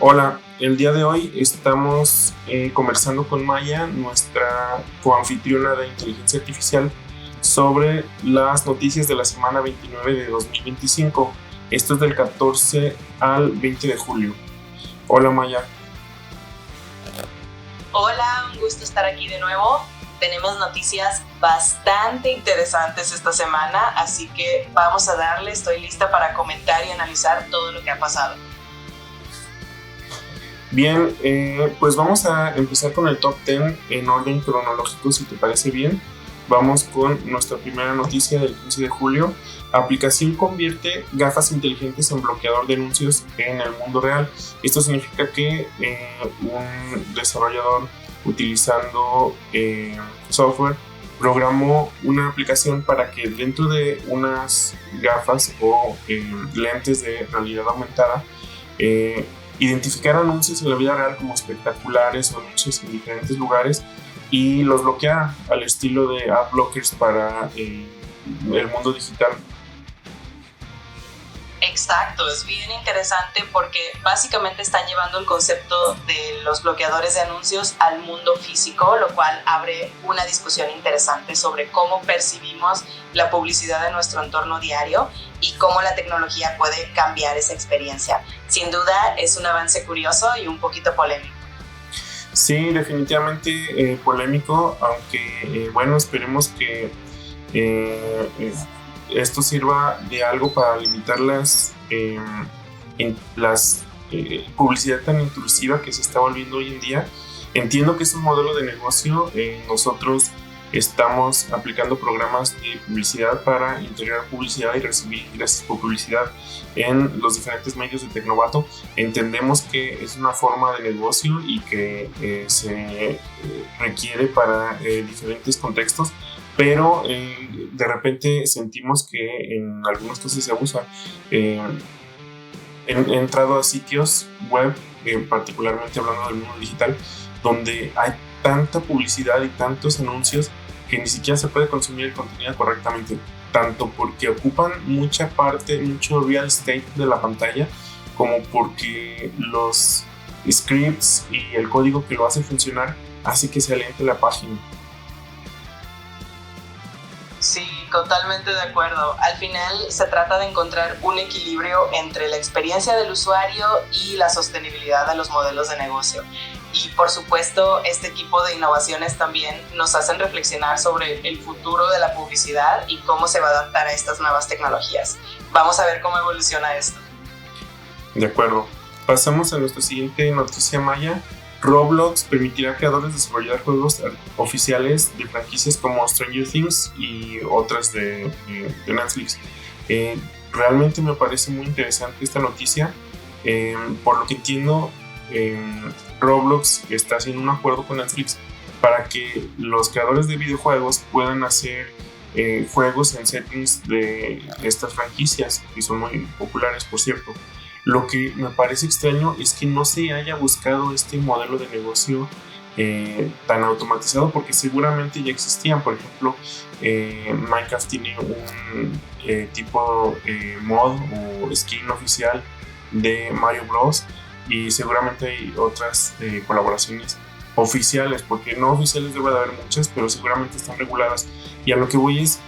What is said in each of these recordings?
Hola, el día de hoy estamos conversando con Maya, nuestra coanfitriona de inteligencia artificial, sobre las noticias de la semana 29 de 2025. Esto es del 14 al 20 de julio. Hola Maya. Hola, un gusto estar aquí de nuevo. Tenemos noticias bastante interesantes esta semana, así que vamos a darle. Estoy lista para comentar y analizar todo lo que ha pasado. Bien, pues vamos a empezar con el top 10 en orden cronológico, si te parece bien. Vamos con nuestra primera noticia del 15 de julio. Aplicación convierte gafas inteligentes en bloqueador de anuncios en el mundo real. Esto significa que un desarrollador utilizando software programó una aplicación para que dentro de unas gafas o lentes de realidad aumentada identificar anuncios en la vida real como espectaculares o anuncios en diferentes lugares y los bloquear al estilo de ad blockers para el mundo digital. Exacto, es bien interesante porque básicamente están llevando el concepto de los bloqueadores de anuncios al mundo físico, lo cual abre una discusión interesante sobre cómo percibimos la publicidad en nuestro entorno diario y cómo la tecnología puede cambiar esa experiencia. Sin duda es un avance curioso y un poquito polémico. Sí, definitivamente polémico, aunque bueno, esperemos que esto sirva de algo para limitar las publicidad tan intrusiva que se está volviendo hoy en día. Entiendo que es un modelo de negocio. Nosotros estamos aplicando programas de publicidad para integrar publicidad y recibir ingresos por publicidad en los diferentes medios de Tecnovato. Entendemos que es una forma de negocio y que se requiere para diferentes contextos, pero de repente sentimos que en algunos casos se abusa. He entrado a sitios web, particularmente hablando del mundo digital, donde hay tanta publicidad y tantos anuncios que ni siquiera se puede consumir el contenido correctamente, tanto porque ocupan mucha parte, mucho real estate de la pantalla, como porque los scripts y el código que lo hace funcionar hace que se alente la página. Sí, totalmente de acuerdo. Al final se trata de encontrar un equilibrio entre la experiencia del usuario y la sostenibilidad de los modelos de negocio. Y por supuesto, este tipo de innovaciones también nos hacen reflexionar sobre el futuro de la publicidad y cómo se va a adaptar a estas nuevas tecnologías. Vamos a ver cómo evoluciona esto. De acuerdo. Pasamos a nuestra siguiente noticia, Maya. Roblox permitirá a creadores desarrollar juegos oficiales de franquicias como Stranger Things y otras de Netflix. Realmente me parece muy interesante esta noticia. Por lo que entiendo, Roblox está haciendo un acuerdo con Netflix para que los creadores de videojuegos puedan hacer juegos en settings de estas franquicias, que son muy populares, por cierto. Lo que me parece extraño es que no se haya buscado este modelo de negocio tan automatizado, porque seguramente ya existían. Por ejemplo, Minecraft tiene un tipo mod o skin oficial de Mario Bros. Y seguramente hay otras colaboraciones oficiales, porque no oficiales debe de haber muchas, pero seguramente están reguladas. Y a lo que voy es,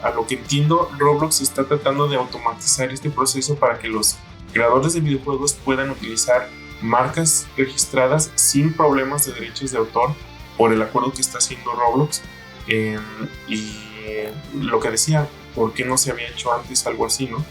a lo que entiendo, Roblox está tratando de automatizar este proceso para que los creadores de videojuegos puedan utilizar marcas registradas sin problemas de derechos de autor por el acuerdo que está haciendo Roblox. Y lo que decía, ¿por qué no se había hecho antes algo así, no?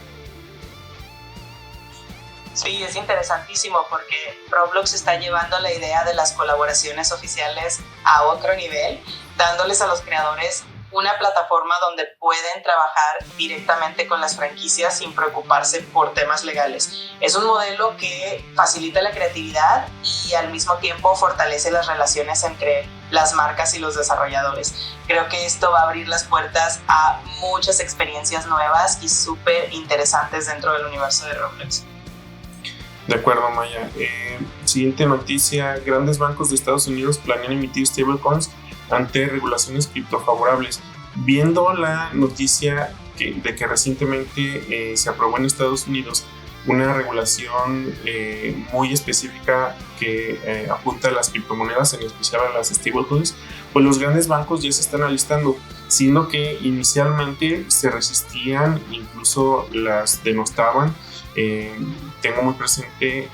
Sí, es interesantísimo porque Roblox está llevando la idea de las colaboraciones oficiales a otro nivel, dándoles a los creadores una plataforma donde pueden trabajar directamente con las franquicias sin preocuparse por temas legales. Es un modelo que facilita la creatividad y al mismo tiempo fortalece las relaciones entre las marcas y los desarrolladores. Creo que esto va a abrir las puertas a muchas experiencias nuevas y súper interesantes dentro del universo de Roblox. De acuerdo, Maya. Siguiente noticia. Grandes bancos de Estados Unidos planean emitir stablecoins ante regulaciones criptofavorables. Viendo la noticia de que recientemente se aprobó en Estados Unidos una regulación muy específica que apunta a las criptomonedas, en especial a las stablecoins, pues los grandes bancos ya se están alistando, siendo que inicialmente se resistían, incluso las denostaban. Tengo muy presente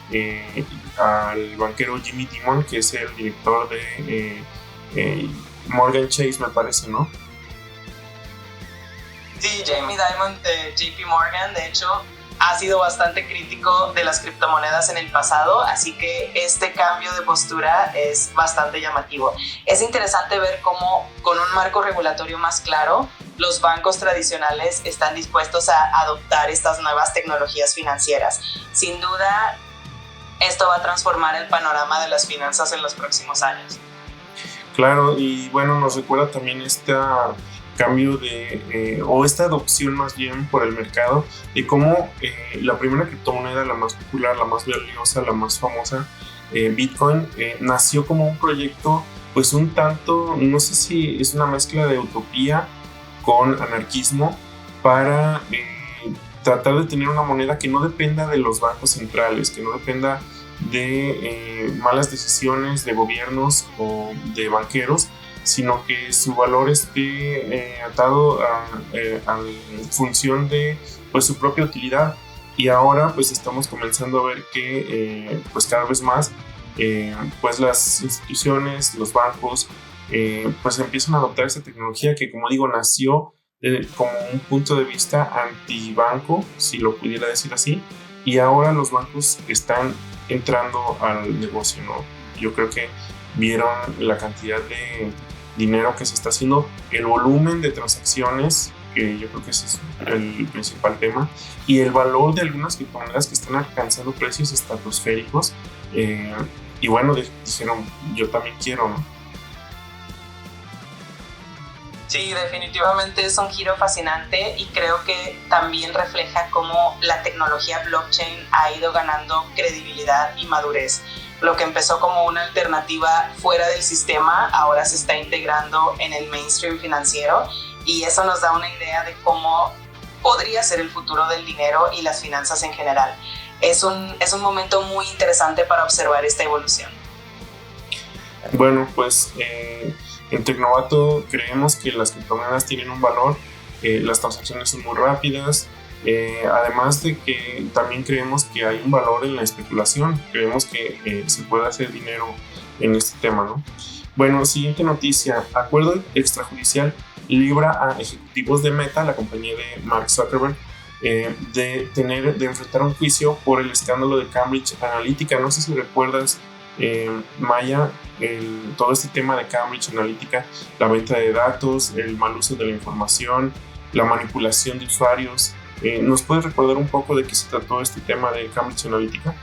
al banquero Jamie Dimon, que es el director de Morgan Chase, me parece, ¿no? Sí, Jamie Dimon de JP Morgan, de hecho, ha sido bastante crítico de las criptomonedas en el pasado, así que este cambio de postura es bastante llamativo. Es interesante ver cómo, con un marco regulatorio más claro, los bancos tradicionales están dispuestos a adoptar estas nuevas tecnologías financieras. Sin duda, esto va a transformar el panorama de las finanzas en los próximos años. Claro, y bueno, nos recuerda también cambio o esta adopción más bien por el mercado, de cómo la primera criptomoneda, la más popular, la más valiosa, la más famosa, Bitcoin, nació como un proyecto pues un tanto, no sé si es una mezcla de utopía con anarquismo para tratar de tener una moneda que no dependa de los bancos centrales, que no dependa de malas decisiones de gobiernos o de banqueros, sino que su valor esté atado a función de pues, su propia utilidad. Y ahora pues estamos comenzando a ver que pues cada vez más pues las instituciones, los bancos pues empiezan a adoptar esta tecnología que, como digo, nació como un punto de vista antibanco, si lo pudiera decir así, y ahora los bancos están entrando al negocio, ¿no? Yo creo que vieron la cantidad de dinero que se está haciendo, el volumen de transacciones, que yo creo que ese es el principal tema, y el valor de algunas criptomonedas que están alcanzando precios estratosféricos, y bueno, dijeron, yo también quiero, ¿no? Sí, definitivamente es un giro fascinante y creo que también refleja cómo la tecnología blockchain ha ido ganando credibilidad y madurez. Lo que empezó como una alternativa fuera del sistema ahora se está integrando en el mainstream financiero, y eso nos da una idea de cómo podría ser el futuro del dinero y las finanzas en general. Es un momento muy interesante para observar esta evolución. Bueno, pues en Tecnovato creemos que las criptomonedas tienen un valor, las transacciones son muy rápidas, además de que también creemos que hay un valor en la especulación, creemos que se puede hacer dinero en este tema, ¿no? Bueno, siguiente noticia: acuerdo extrajudicial libra a ejecutivos de Meta, la compañía de Mark Zuckerberg, de enfrentar un juicio por el escándalo de Cambridge Analytica. No sé si recuerdas, Maya, todo este tema de Cambridge Analytica, la venta de datos, el mal uso de la información, la manipulación de usuarios. ¿Nos puedes recordar un poco de qué se trató este tema de Cambridge Analytica?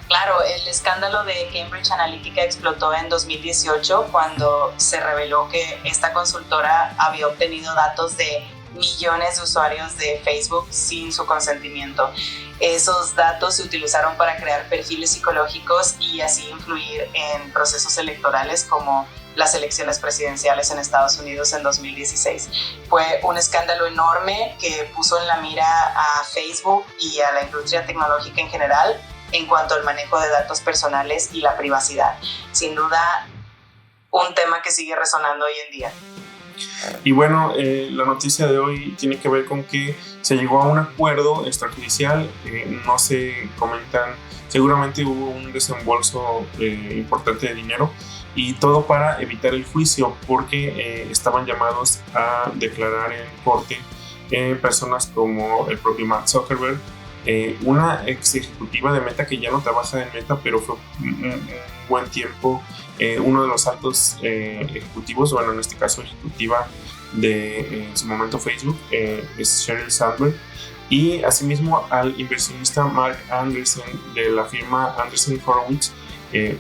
Claro, el escándalo de Cambridge Analytica explotó en 2018 cuando se reveló que esta consultora había obtenido datos de millones de usuarios de Facebook sin su consentimiento. Esos datos se utilizaron para crear perfiles psicológicos y así influir en procesos electorales como las elecciones presidenciales en Estados Unidos en 2016. Fue un escándalo enorme que puso en la mira a Facebook y a la industria tecnológica en general en cuanto al manejo de datos personales y la privacidad. Sin duda, un tema que sigue resonando hoy en día. Y bueno, la noticia de hoy tiene que ver con que se llegó a un acuerdo extrajudicial, no se comentan, seguramente hubo un desembolso importante de dinero, y todo para evitar el juicio, porque estaban llamados a declarar en corte personas como el propio Mark Zuckerberg, una ex ejecutiva de Meta que ya no trabaja en Meta, pero fue un buen tiempo uno de los altos ejecutivos, bueno, en este caso ejecutiva de en su momento Facebook, es Sheryl Sandberg, y asimismo al inversionista Mark Andreessen de la firma Andreessen Horowitz,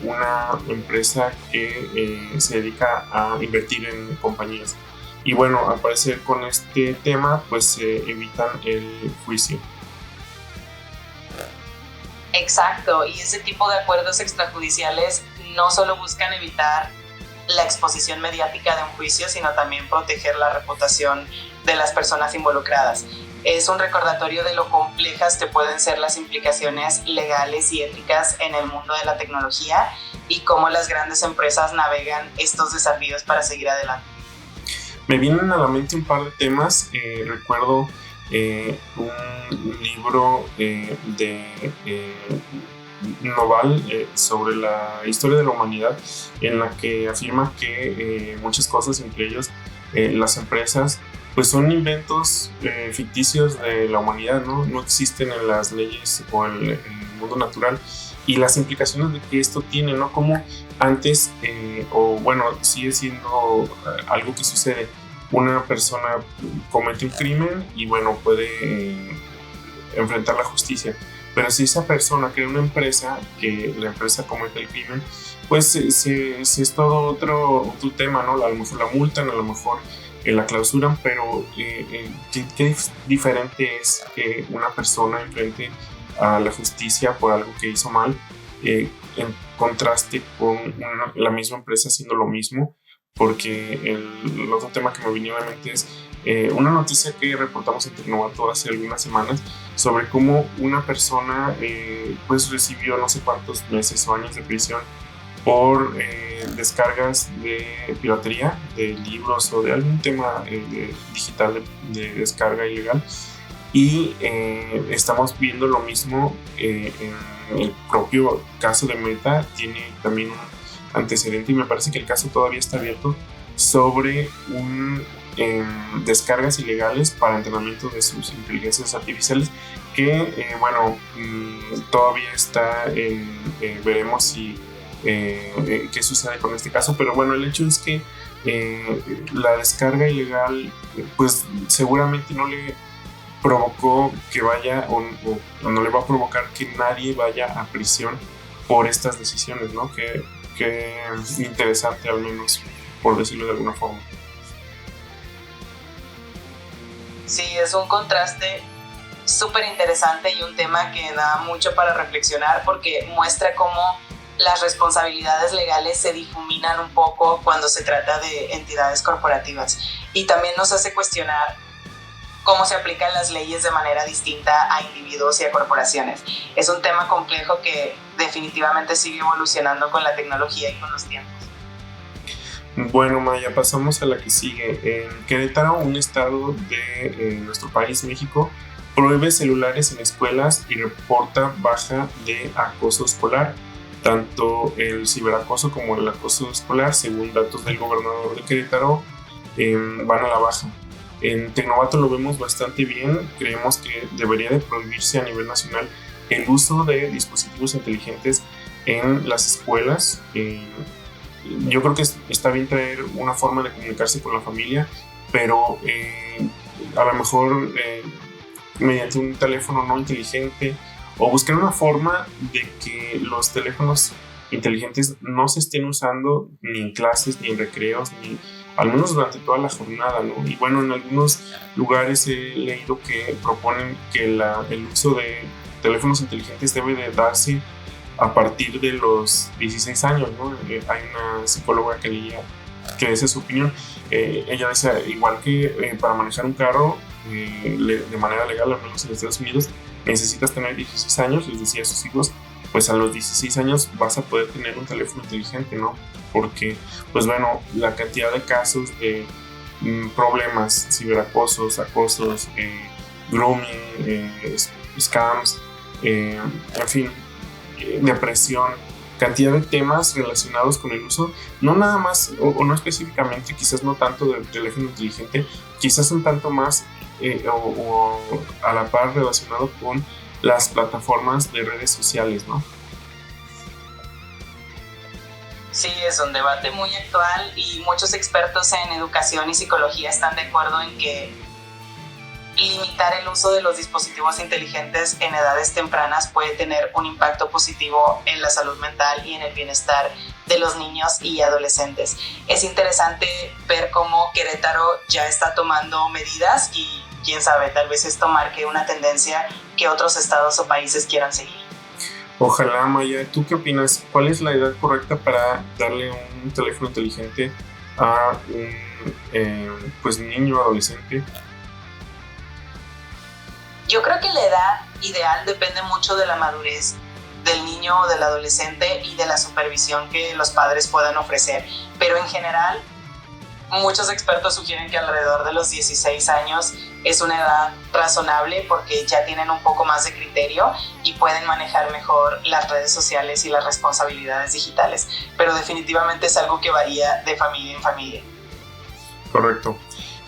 una empresa que se dedica a invertir en compañías. Y bueno, al parecer con este tema pues se evitan el juicio. Exacto, y ese tipo de acuerdos extrajudiciales no solo buscan evitar la exposición mediática de un juicio, sino también proteger la reputación de las personas involucradas. es un recordatorio de lo complejas que pueden ser las implicaciones legales y éticas en el mundo de la tecnología y cómo las grandes empresas navegan estos desafíos para seguir adelante. Me vienen a la mente un par de temas. Recuerdo un libro de Noval sobre la historia de la humanidad, en la que afirma que muchas cosas, entre ellos las empresas, pues son inventos ficticios de la humanidad, no existen en las leyes o en el mundo natural, y las implicaciones de que esto tiene, ¿no? Como antes, o bueno, sigue siendo algo que sucede. Una persona comete un crimen y bueno, puede enfrentar la justicia. Pero si esa persona crea una empresa, que la empresa comete el crimen, pues es todo otro tema, ¿no? A lo mejor la multan, a lo mejor la clausuran, pero ¿qué diferente es que una persona enfrente a la justicia por algo que hizo mal, en contraste con la misma empresa haciendo lo mismo? Porque el otro tema que me vino a la mente es una noticia que reportamos en Tecnovato hace algunas semanas sobre cómo una persona pues recibió no sé cuántos meses o años de prisión por descargas de piratería, de libros o de algún tema digital de descarga ilegal. Y estamos viendo lo mismo en el propio caso de Meta. Tiene también un antecedente y me parece que el caso todavía está abierto sobre descargas ilegales para entrenamiento de sus inteligencias artificiales que bueno, todavía está veremos si qué sucede con este caso, pero bueno, el hecho es que la descarga ilegal pues seguramente no le provocó que vaya o no le va a provocar que nadie vaya a prisión por estas decisiones, ¿no? Que interesante, al menos por decirlo de alguna forma. Sí, es un contraste súper interesante y un tema que da mucho para reflexionar porque muestra cómo las responsabilidades legales se difuminan un poco cuando se trata de entidades corporativas y también nos hace cuestionar cómo se aplican las leyes de manera distinta a individuos y a corporaciones. Es un tema complejo que definitivamente sigue evolucionando con la tecnología y con los tiempos. Bueno, Maya, pasamos a la que sigue. En Querétaro, un estado de nuestro país, México, prohíbe celulares en escuelas y reporta baja de acoso escolar. Tanto el ciberacoso como el acoso escolar, según datos del gobernador de Querétaro, van a la baja. En Tecnovato lo vemos bastante bien. Creemos que debería de prohibirse a nivel nacional el uso de dispositivos inteligentes en las escuelas. Yo creo que está bien traer una forma de comunicarse con la familia, pero a lo mejor mediante un teléfono no inteligente, o buscar una forma de que los teléfonos inteligentes no se estén usando ni en clases, ni en recreos, ni al menos durante toda la jornada, ¿no? Y bueno, en algunos lugares he leído que proponen que el uso de teléfonos inteligentes debe de darse a partir de los 16 años, ¿no? Hay una psicóloga que leía que esa es su opinión. Ella decía, igual que para manejar un carro de manera legal, al menos en Estados Unidos, necesitas tener 16 años, les decía a sus hijos, pues a los 16 años vas a poder tener un teléfono inteligente, ¿no? Porque, pues bueno, la cantidad de casos de problemas, ciberacosos, acosos, grooming, scams, en fin, depresión, cantidad de temas relacionados con el uso, no nada más, o no específicamente, quizás no tanto del teléfono inteligente, quizás un tanto más o a la par relacionado con las plataformas de redes sociales, ¿no? Sí, es un debate muy actual y muchos expertos en educación y psicología están de acuerdo en que limitar el uso de los dispositivos inteligentes en edades tempranas puede tener un impacto positivo en la salud mental y en el bienestar de los niños y adolescentes. Es interesante ver cómo Querétaro ya está tomando medidas y quién sabe, tal vez esto marque una tendencia que otros estados o países quieran seguir. Ojalá, Maya. ¿Tú qué opinas? ¿Cuál es la edad correcta para darle un teléfono inteligente a un pues niño o adolescente? Yo creo que la edad ideal depende mucho de la madurez del niño o del adolescente y de la supervisión que los padres puedan ofrecer. Pero en general, muchos expertos sugieren que alrededor de los 16 años es una edad razonable porque ya tienen un poco más de criterio y pueden manejar mejor las redes sociales y las responsabilidades digitales. Pero definitivamente es algo que varía de familia en familia. Correcto.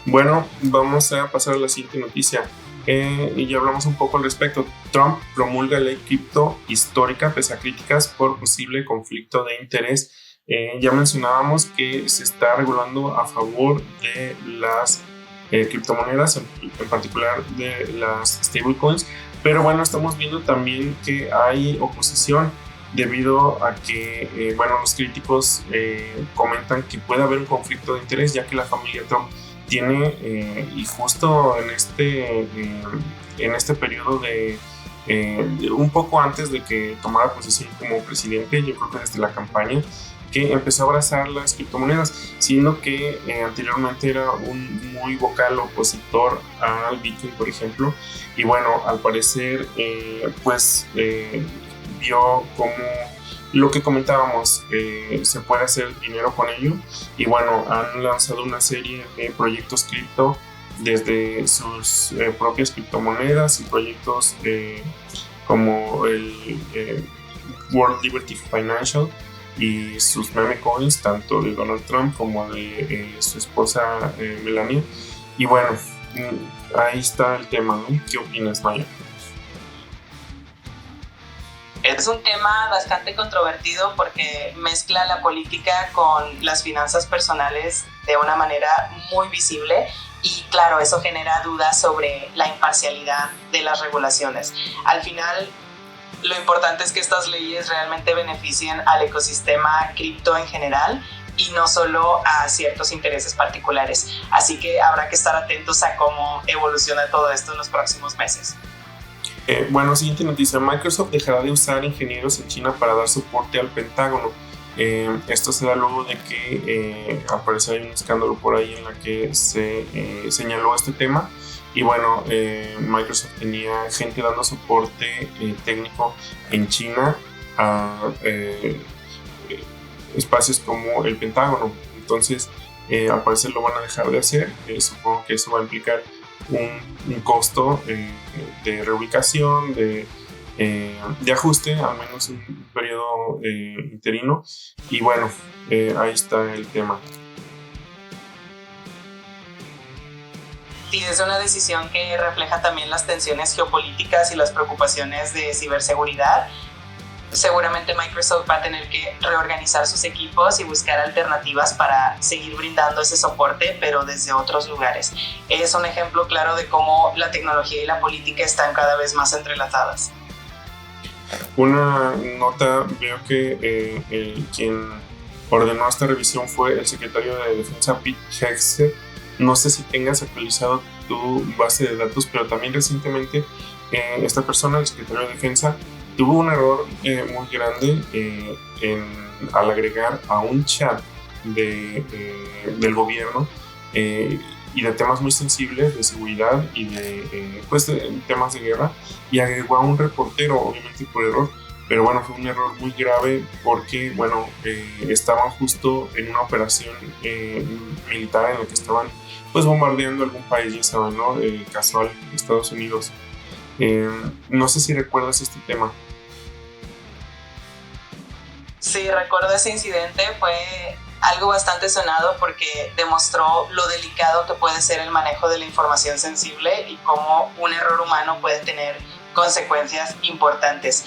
Bueno, vamos a pasar a la siguiente noticia. Y ya hablamos un poco al respecto. Trump promulga ley cripto histórica pese a críticas por posible conflicto de interés. Ya mencionábamos que se está regulando a favor de las criptomonedas, en particular de las stablecoins, pero bueno, estamos viendo también que hay oposición debido a que, los críticos comentan que puede haber un conflicto de interés, ya que la familia Trump tiene, y justo en este periodo de un poco antes de que tomara posesión como presidente, yo creo que desde la campaña, que empezó a abrazar las criptomonedas, siendo que anteriormente era un muy vocal opositor al Bitcoin, por ejemplo, y bueno, al parecer vio como lo que comentábamos, se puede hacer dinero con ello, y bueno, han lanzado una serie de proyectos cripto desde sus propias criptomonedas y proyectos como el World Liberty Financial y sus meme coins, tanto de Donald Trump como de su esposa Melania. Y bueno, ahí está el tema, ¿no? ¿Qué opinas, Maya? Es un tema bastante controvertido porque mezcla la política con las finanzas personales de una manera muy visible y claro, eso genera dudas sobre la imparcialidad de las regulaciones. Al final, lo importante es que estas leyes realmente beneficien al ecosistema cripto en general y no solo a ciertos intereses particulares. Así que habrá que estar atentos a cómo evoluciona todo esto en los próximos meses. Siguiente noticia. Microsoft dejará de usar ingenieros en China para dar soporte al Pentágono. Esto se da luego de que aparece un escándalo por ahí en la que se señaló este tema. Y bueno, Microsoft tenía gente dando soporte técnico en China a espacios como el Pentágono. Entonces, al parecer lo van a dejar de hacer. Supongo que eso va a implicar un costo de reubicación, de ajuste, al menos un periodo interino. Y bueno, ahí está el tema. Sí, es una decisión que refleja también las tensiones geopolíticas y las preocupaciones de ciberseguridad. Seguramente Microsoft va a tener que reorganizar sus equipos y buscar alternativas para seguir brindando ese soporte, pero desde otros lugares. Es un ejemplo claro de cómo la tecnología y la política están cada vez más entrelazadas. Una nota, veo que quien ordenó esta revisión fue el secretario de Defensa, Pete Hegseth. No sé si tengas actualizado tu base de datos, pero también recientemente esta persona, el secretario de Defensa, tuvo un error muy grande al agregar a un chat del gobierno y de temas muy sensibles de seguridad y de temas de guerra, y agregó a un reportero, obviamente por error, pero bueno, fue un error muy grave porque estaban justo en una operación militar en la que estaban bombardeando algún país, ya saben, ¿no? Casual, Estados Unidos. No sé si recuerdas este tema. Sí, recuerdo ese incidente, fue algo bastante sonado porque demostró lo delicado que puede ser el manejo de la información sensible y cómo un error humano puede tener consecuencias importantes.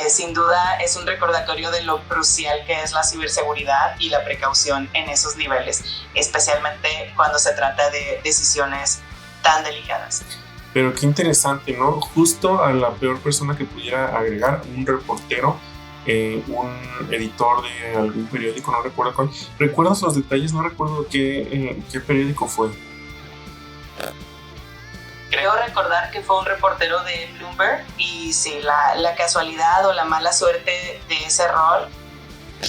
Sin duda es un recordatorio de lo crucial que es la ciberseguridad y la precaución en esos niveles, especialmente cuando se trata de decisiones tan delicadas. Pero qué interesante, ¿no? Justo a la peor persona que pudiera agregar, un reportero, un editor de algún periódico, no recuerdo cuál. ¿Recuerdas los detalles? No recuerdo qué periódico fue. Creo recordar que fue un reportero de Bloomberg y sí, la casualidad o la mala suerte de ese rol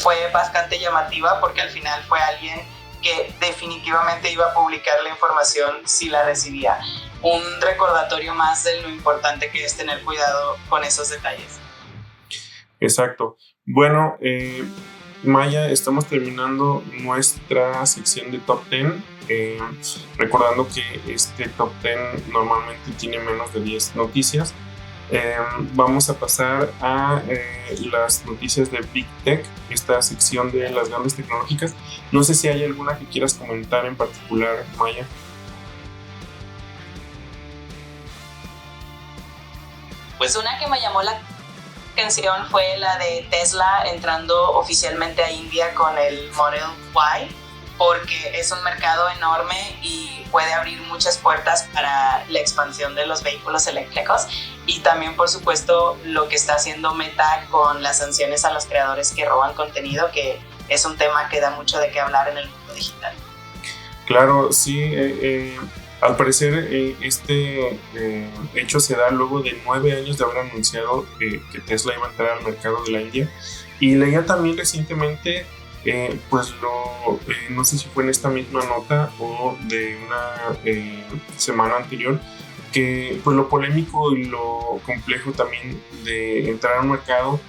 fue bastante llamativa porque al final fue alguien que definitivamente iba a publicar la información si la recibía. un recordatorio más de lo importante que es tener cuidado con esos detalles. Exacto. Bueno, Maya, estamos terminando nuestra sección de Top 10. Recordando que este Top 10 normalmente tiene menos de 10 noticias. Vamos a pasar a las noticias de Big Tech, esta sección de las grandes tecnológicas. No sé si hay alguna que quieras comentar en particular, Maya. Pues una que me llamó la atención fue la de Tesla entrando oficialmente a India con el Model Y, porque es un mercado enorme y puede abrir muchas puertas para la expansión de los vehículos eléctricos, y también, por supuesto, lo que está haciendo Meta con las sanciones a los creadores que roban contenido, que es un tema que da mucho de qué hablar en el mundo digital. Claro, sí. Al parecer, este hecho se da luego de 9 años de haber anunciado que Tesla iba a entrar al mercado de la India. Y leía también recientemente, no sé si fue en esta misma nota o de una semana anterior, que pues lo polémico y lo complejo también de entrar a un mercado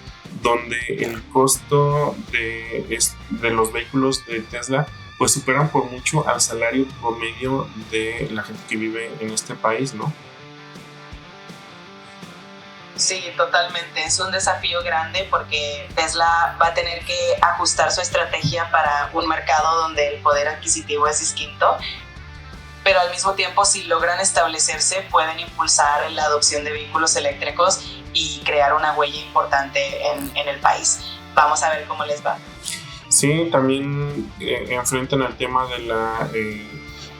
donde el costo de los vehículos de Tesla pues superan por mucho al salario promedio de la gente que vive en este país, ¿no? Sí, totalmente. Es un desafío grande porque Tesla va a tener que ajustar su estrategia para un mercado donde el poder adquisitivo es distinto, pero al mismo tiempo, si logran establecerse, pueden impulsar la adopción de vehículos eléctricos y crear una huella importante en el país. Vamos a ver cómo les va. Sí, también enfrentan el tema de la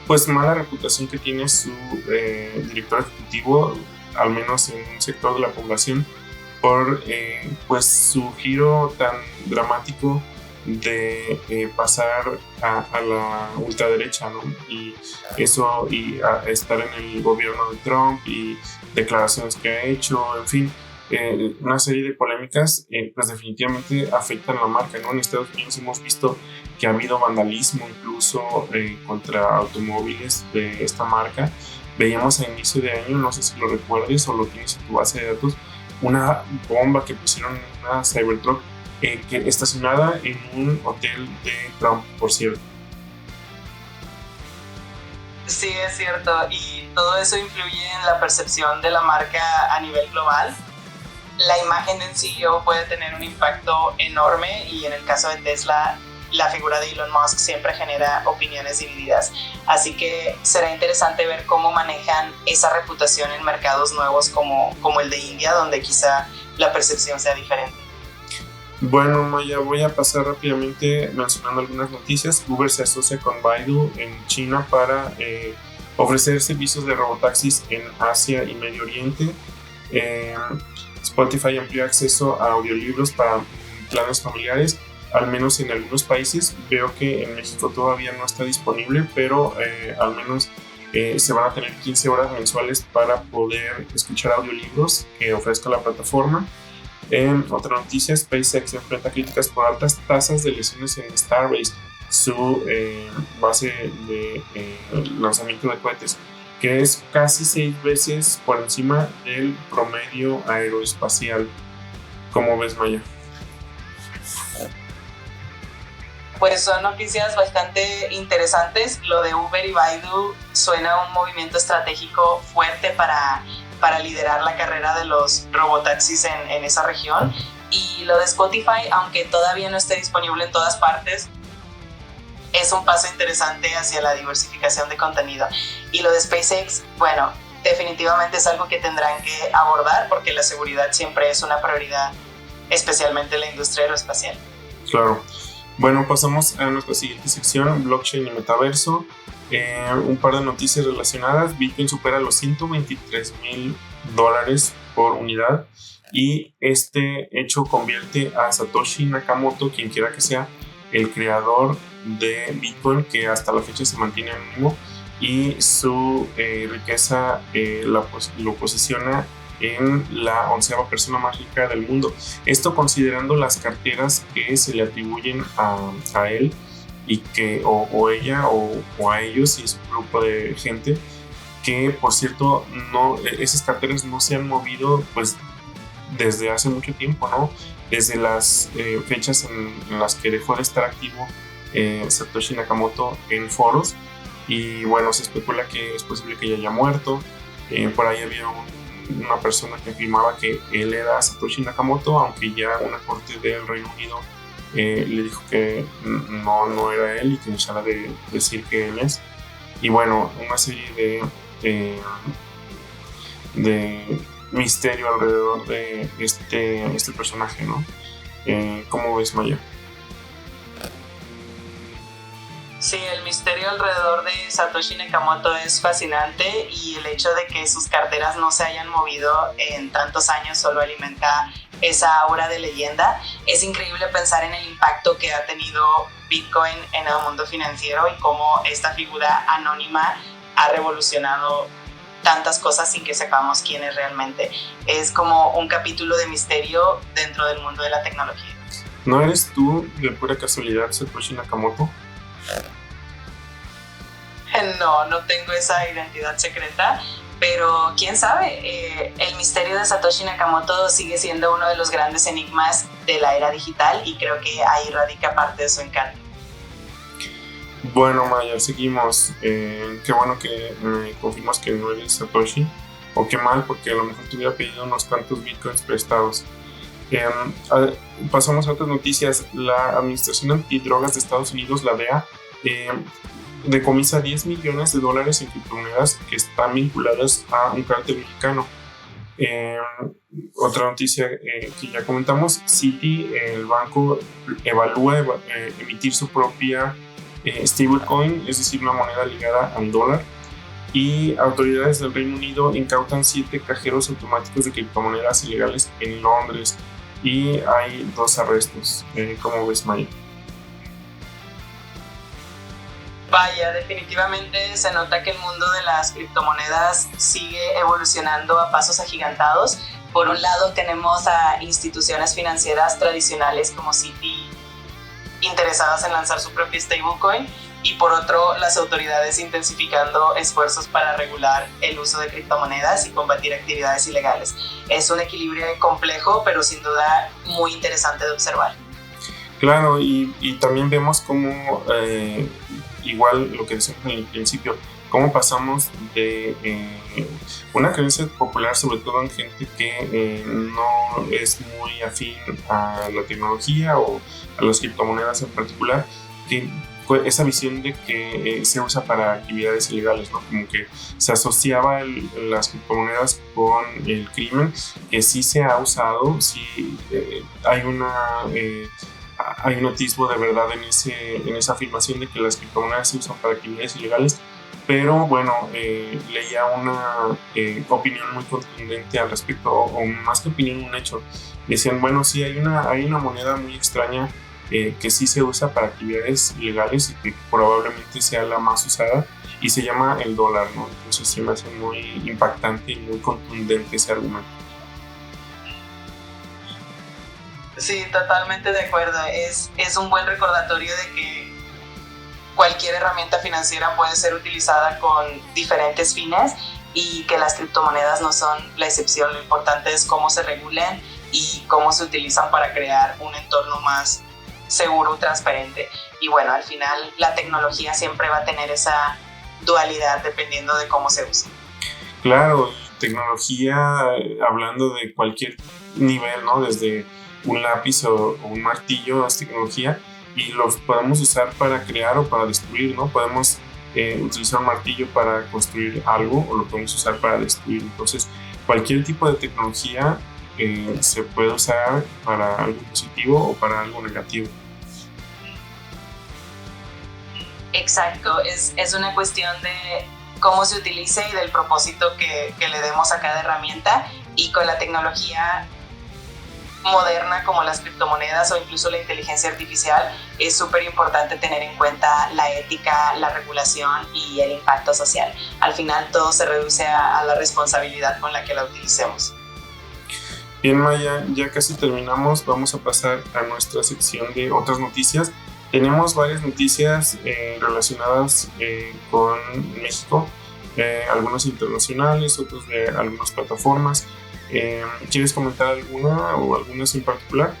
pues mala reputación que tiene su director ejecutivo, al menos en un sector de la población, por pues su giro tan dramático de pasar a la ultraderecha, ¿no? Y eso, y a estar en el gobierno de Trump y declaraciones que ha hecho, en fin. Una serie de polémicas pues definitivamente afectan la marca, ¿no? En Estados Unidos hemos visto que ha habido vandalismo incluso contra automóviles de esta marca. Veíamos a inicio de año, no sé si lo recuerdes o lo tienes en tu base de datos, una bomba que pusieron en una Cybertruck que estacionada en un hotel de Trump, por cierto. Sí, es cierto, y todo eso influye en la percepción de la marca a nivel global. La imagen del CEO puede tener un impacto enorme, y en el caso de Tesla, la figura de Elon Musk siempre genera opiniones divididas. Así que será interesante ver cómo manejan esa reputación en mercados nuevos como el de India, donde quizá la percepción sea diferente. Bueno, Maya, voy a pasar rápidamente mencionando algunas noticias. Uber se asocia con Baidu en China para ofrecer servicios de robotaxis en Asia y Medio Oriente. Spotify amplía acceso a audiolibros para planes familiares, al menos en algunos países. Veo que en México todavía no está disponible, pero al menos se van a tener 15 horas mensuales para poder escuchar audiolibros que ofrezca la plataforma. Otra noticia, SpaceX enfrenta críticas por altas tasas de lesiones en Starbase, su base de lanzamiento de cohetes, que es casi 6 veces por encima del promedio aeroespacial. ¿Cómo ves, Maya? Pues son noticias bastante interesantes. Lo de Uber y Baidu suena a un movimiento estratégico fuerte para liderar la carrera de los robotaxis en esa región. Y lo de Spotify, aunque todavía no esté disponible en todas partes, es un paso interesante hacia la diversificación de contenido. Y lo de SpaceX, bueno, definitivamente es algo que tendrán que abordar, porque la seguridad siempre es una prioridad, especialmente en la industria aeroespacial. Claro. Bueno, pasamos a nuestra siguiente sección, blockchain y metaverso. Un par de noticias relacionadas. Bitcoin supera los $123,000 por unidad, y este hecho convierte a Satoshi Nakamoto, quien quiera que sea, el creador de Bitcoin, que hasta la fecha se mantiene anónimo, y su riqueza lo posiciona en la 11ª persona más rica del mundo. Esto considerando las carteras que se le atribuyen a él, y que o ella o a ellos y su grupo de gente, que por cierto esas carteras no se han movido pues desde hace mucho tiempo, ¿no? Desde las fechas en las que dejó de estar activo Satoshi Nakamoto en foros, y bueno, se especula que es posible que ya haya muerto. Por ahí había una persona que afirmaba que él era Satoshi Nakamoto, aunque ya una corte del Reino Unido le dijo que no era él y que dejara de decir que él es. Y bueno, una serie de misterio alrededor de este personaje, ¿no? ¿Cómo ves, Maya? Sí, el misterio alrededor de Satoshi Nakamoto es fascinante, y el hecho de que sus carteras no se hayan movido en tantos años solo alimenta esa aura de leyenda. Es increíble pensar en el impacto que ha tenido Bitcoin en el mundo financiero y cómo esta figura anónima ha revolucionado tantas cosas sin que sepamos quién es realmente. Es como un capítulo de misterio dentro del mundo de la tecnología. ¿No eres tú, de pura casualidad, Satoshi Nakamoto? No tengo esa identidad secreta, pero quién sabe. El misterio de Satoshi Nakamoto sigue siendo uno de los grandes enigmas de la era digital, y creo que ahí radica parte de su encanto. Bueno, Maya, seguimos. Qué bueno que me confirmas que no eres Satoshi, o qué mal, porque a lo mejor te hubiera pedido unos cuantos bitcoins prestados. Pasamos a otras noticias. La Administración Antidrogas de Estados Unidos, la DEA, decomisa $10 millones en criptomonedas que están vinculadas a un cártel mexicano. Otra noticia que ya comentamos: Citi, el banco, evalúa emitir su propia stablecoin, es decir, una moneda ligada al dólar. Y autoridades del Reino Unido incautan 7 cajeros automáticos de criptomonedas ilegales en Londres, y hay 2 arrestos. ¿Cómo ves, Maya? Vaya, definitivamente se nota que el mundo de las criptomonedas sigue evolucionando a pasos agigantados. Por un lado tenemos a instituciones financieras tradicionales como Citi interesadas en lanzar su propia stablecoin, y por otro las autoridades intensificando esfuerzos para regular el uso de criptomonedas y combatir actividades ilegales. Es un equilibrio complejo, pero sin duda muy interesante de observar. Claro, y también vemos cómo, igual lo que decíamos en el principio, cómo pasamos de una creencia popular, sobre todo en gente que no es muy afín a la tecnología o a las criptomonedas en particular, que esa visión de que se usa para actividades ilegales, ¿no? Como que se asociaba las criptomonedas con el crimen, que sí se ha usado, sí hay un atisbo de verdad en esa afirmación de que las criptomonedas se usan para actividades ilegales, pero bueno, leía una opinión muy contundente al respecto, o más que opinión, un hecho. Decían, bueno, sí, hay una moneda muy extraña que sí se usa para actividades ilegales y que probablemente sea la más usada, y se llama el dólar, ¿no? Entonces sí me hace muy impactante y muy contundente ese argumento. Sí, totalmente de acuerdo. Es un buen recordatorio de que cualquier herramienta financiera puede ser utilizada con diferentes fines, y que las criptomonedas no son la excepción. Lo importante es cómo se regulan y cómo se utilizan para crear un entorno más seguro, transparente. Y bueno, al final la tecnología siempre va a tener esa dualidad dependiendo de cómo se use. Claro, tecnología, hablando de cualquier nivel, ¿no? Desde un lápiz o un martillo es tecnología, y los podemos usar para crear o para destruir, ¿no? Podemos utilizar un martillo para construir algo, o lo podemos usar para destruir. Entonces, cualquier tipo de tecnología se puede usar para algo positivo o para algo negativo. Exacto, es una cuestión de cómo se utilice y del propósito que le demos a cada herramienta. Y con la tecnología moderna como las criptomonedas o incluso la inteligencia artificial, es súper importante tener en cuenta la ética, la regulación y el impacto social. Al final todo se reduce a la responsabilidad con la que la utilicemos. Bien, Maya, ya casi terminamos. Vamos a pasar a nuestra sección de otras noticias. Tenemos varias noticias relacionadas con México. algunos internacionales, otros de algunas plataformas. ¿Quieres comentar alguna o algunas en particular?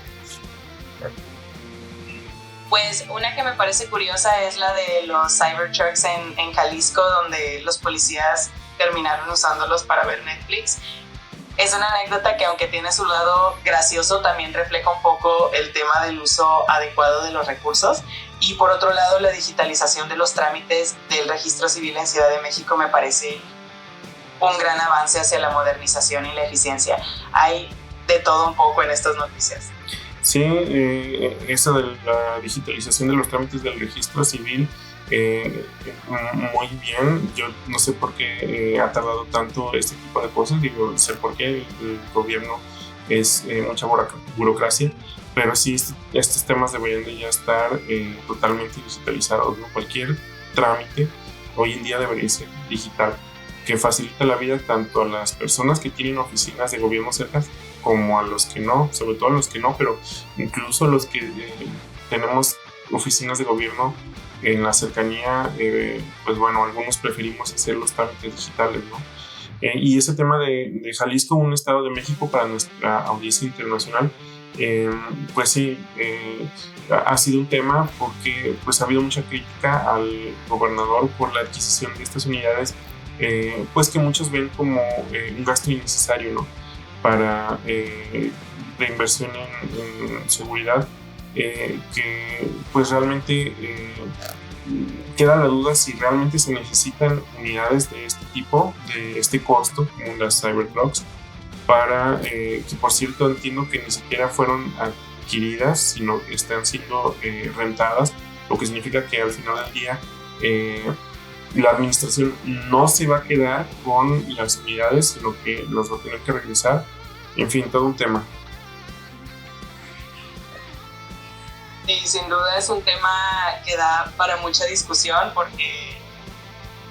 Pues una que me parece curiosa es la de los Cybertrucks en Jalisco, donde los policías terminaron usándolos para ver Netflix. Es una anécdota que, aunque tiene su lado gracioso, también refleja un poco el tema del uso adecuado de los recursos. Y por otro lado, la digitalización de los trámites del registro civil en Ciudad de México me parece un gran avance hacia la modernización y la eficiencia. Hay de todo un poco en estas noticias. Sí, eso de la digitalización de los trámites del registro civil, muy bien. Yo no sé por qué ha tardado tanto este tipo de cosas. Digo, sé por qué el gobierno es mucha burocracia, pero sí, estos temas deberían de ya estar totalmente digitalizados, ¿no? Cualquier trámite hoy en día debería ser digital, que facilita la vida tanto a las personas que tienen oficinas de gobierno cerca como a los que no, sobre todo a los que no, pero incluso los que tenemos oficinas de gobierno en la cercanía, pues bueno, algunos preferimos hacer los trámites digitales, ¿no? Y ese tema de Jalisco, un estado de México para nuestra audiencia internacional, pues sí, ha sido un tema porque pues ha habido mucha crítica al gobernador por la adquisición de estas unidades, pues que muchos ven como un gasto innecesario, ¿no? Para la inversión en seguridad, que pues realmente queda la duda si realmente se necesitan unidades de este tipo, de este costo, como las Cybertrucks, para que, por cierto, entiendo que ni siquiera fueron adquiridas, sino que están siendo rentadas, lo que significa que al final del día la administración no se va a quedar con las unidades, sino que las va a tener que regresar. En fin, todo un tema. Y sin duda es un tema que da para mucha discusión, porque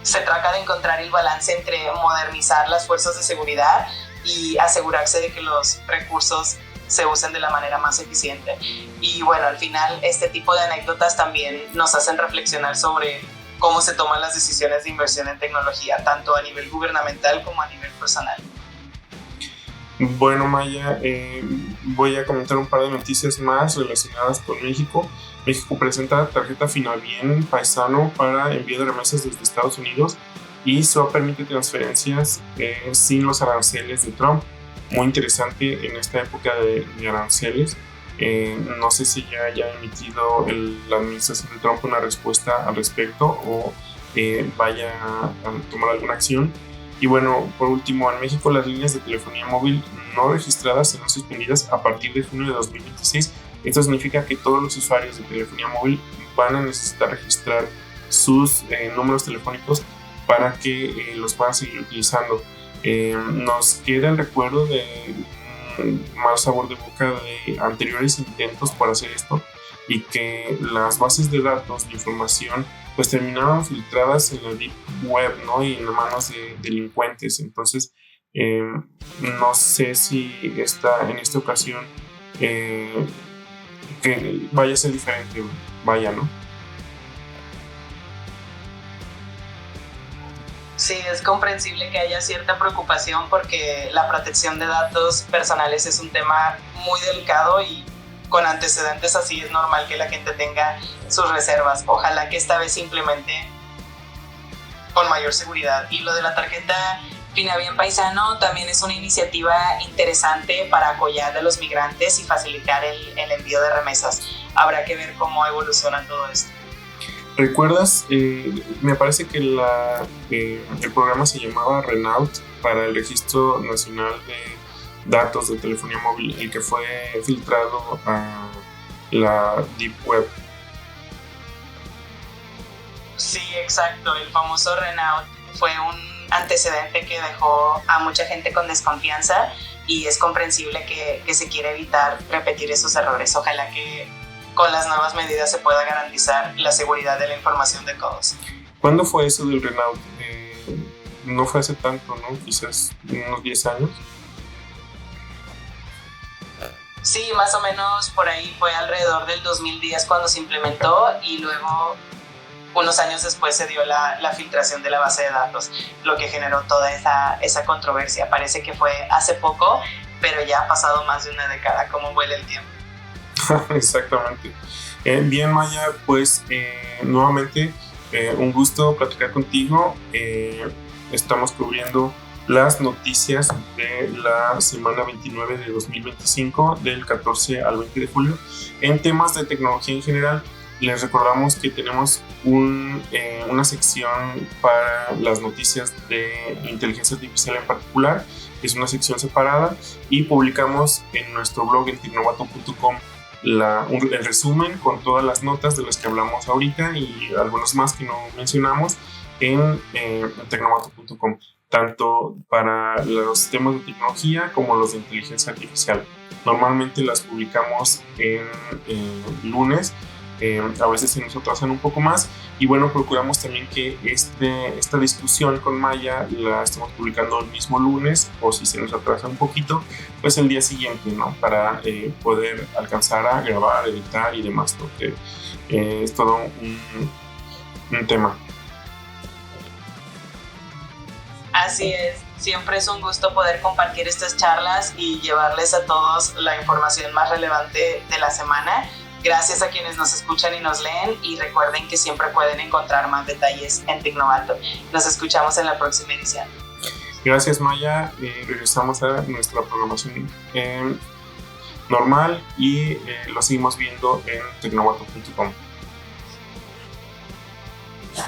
se trata de encontrar el balance entre modernizar las fuerzas de seguridad y asegurarse de que los recursos se usen de la manera más eficiente. Y bueno, al final este tipo de anécdotas también nos hacen reflexionar sobre cómo se toman las decisiones de inversión en tecnología, tanto a nivel gubernamental como a nivel personal. Bueno, Maya, voy a comentar un par de noticias más relacionadas con México. México presenta tarjeta Finabien Paisano para envío de remesas desde Estados Unidos y SOA permite transferencias sin los aranceles de Trump. Muy interesante en esta época de aranceles. No sé si ya haya emitido la administración de Trump una respuesta al respecto o vaya a tomar alguna acción. Y bueno, por último, en México las líneas de telefonía móvil no registradas serán suspendidas a partir de junio de 2026. Esto significa que todos los usuarios de telefonía móvil van a necesitar registrar sus números telefónicos para que los puedan seguir utilizando. Nos queda el recuerdo de un mal sabor de boca de anteriores intentos por hacer esto, y que las bases de datos de información pues terminaban filtradas en la Deep Web, ¿no? Y en manos de delincuentes. Entonces, no sé si en esta ocasión que vaya a ser diferente, vaya, ¿no? Sí, es comprensible que haya cierta preocupación, porque la protección de datos personales es un tema muy delicado y con antecedentes así es normal que la gente tenga sus reservas. Ojalá que esta vez se implemente con mayor seguridad. Y lo de la tarjeta Finabien Paisano también es una iniciativa interesante para apoyar a los migrantes y facilitar el envío de remesas. Habrá que ver cómo evoluciona todo esto. ¿Recuerdas? Me parece que el programa se llamaba Renault, para el Registro Nacional de Datos de Telefonía Móvil, el que fue filtrado a la Deep Web. Sí, exacto. El famoso Renault fue un antecedente que dejó a mucha gente con desconfianza, y es comprensible que se quiera evitar repetir esos errores. Ojalá que con las nuevas medidas se pueda garantizar la seguridad de la información de todos. ¿Cuándo fue eso del Renault? No fue hace tanto, ¿no? Quizás unos 10 años. Sí, más o menos por ahí fue alrededor del 2010 cuando se implementó, y luego unos años después se dio la filtración de la base de datos, lo que generó toda esa controversia. Parece que fue hace poco, pero ya ha pasado más de una década. ¿Cómo vuela el tiempo? Exactamente. Bien, Maya, pues nuevamente un gusto platicar contigo. Estamos cubriendo las noticias de la semana 29 de 2025, del 14 al 20 de julio, en temas de tecnología en general. Les recordamos que tenemos una sección para las noticias de inteligencia artificial en particular, que es una sección separada, y publicamos en nuestro blog en tecnovato.com el resumen con todas las notas de las que hablamos ahorita y algunas más que no mencionamos en tecnovato.com, tanto para los temas de tecnología como los de inteligencia artificial. Normalmente las publicamos en lunes. A veces se nos atrasan un poco más, y bueno, procuramos también que esta discusión con Maya la estemos publicando el mismo lunes, o si se nos atrasa un poquito, pues el día siguiente, ¿no? Para poder alcanzar a grabar, editar y demás, porque es todo un tema. Así es, siempre es un gusto poder compartir estas charlas y llevarles a todos la información más relevante de la semana. Gracias a quienes nos escuchan y nos leen, y recuerden que siempre pueden encontrar más detalles en Tecnovato. Nos escuchamos en la próxima edición. Gracias, Maya. Regresamos a nuestra programación normal y lo seguimos viendo en tecnovato.com.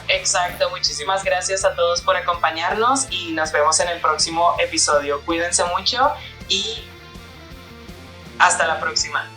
Exacto, muchísimas gracias a todos por acompañarnos y nos vemos en el próximo episodio. Cuídense mucho y hasta la próxima.